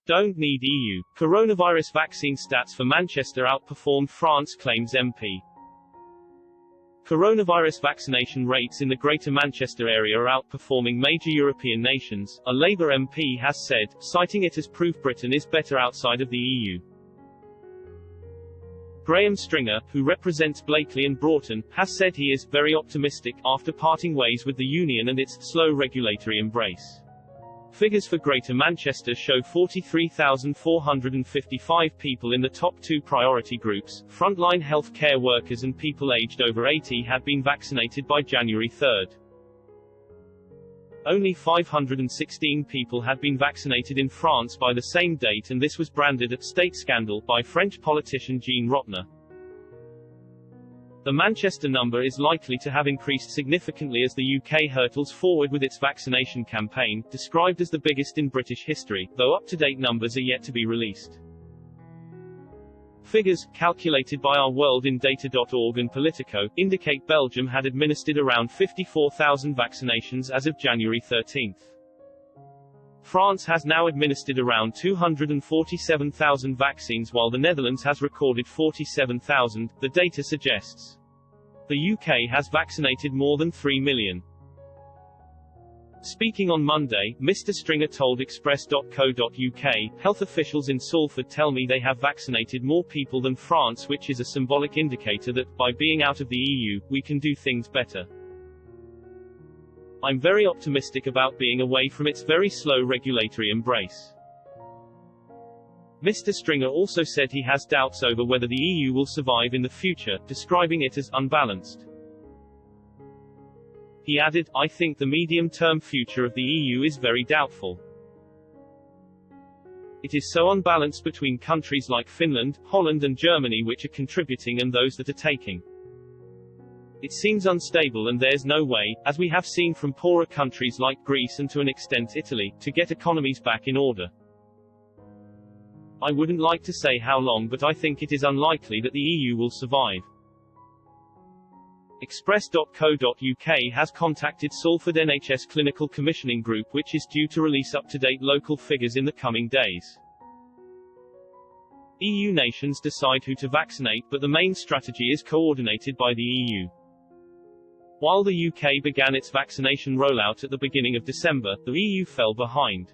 Don't need EU. Coronavirus vaccine stats for Manchester outperformed France, claims MP. Coronavirus vaccination rates in the Greater Manchester area are outperforming major European nations, a Labour MP has said, citing it as proof Britain is better outside of the EU. Graham Stringer, who represents Blakely and Broughton, has said he is very optimistic after parting ways with the union and its slow regulatory embrace. Figures for Greater Manchester show 43,455 people in the top two priority groups, frontline health care workers and people aged over 80, had been vaccinated by January 3. Only 516 people had been vaccinated in France by the same date, and this was branded a state scandal by French politician Jean Rotner. The Manchester number is likely to have increased significantly as the UK hurtles forward with its vaccination campaign, described as the biggest in British history, though up-to-date numbers are yet to be released. Figures, calculated by ourworldindata.org and Politico, indicate Belgium had administered around 54,000 vaccinations as of January 13. France has now administered around 247,000 vaccines while the Netherlands has recorded 47,000, the data suggests. The UK has vaccinated more than 3 million. Speaking on Monday, Mr. Stringer told Express.co.uk, health officials in Salford tell me they have vaccinated more people than France, which is a symbolic indicator that, by being out of the EU, we can do things better. I'm very optimistic about being away from its very slow regulatory embrace. Mr. Stringer also said he has doubts over whether the EU will survive in the future, describing it as unbalanced. He added, I think the medium-term future of the EU is very doubtful. It is so unbalanced between countries like Finland, Holland and Germany which are contributing and those that are taking. It seems unstable and there's no way, as we have seen from poorer countries like Greece and to an extent Italy, to get economies back in order. I wouldn't like to say how long, but I think it is unlikely that the EU will survive. Express.co.uk has contacted Salford NHS Clinical Commissioning Group, which is due to release up-to-date local figures in the coming days. EU nations decide who to vaccinate, but the main strategy is coordinated by the EU. While the UK began its vaccination rollout at the beginning of December, the EU fell behind.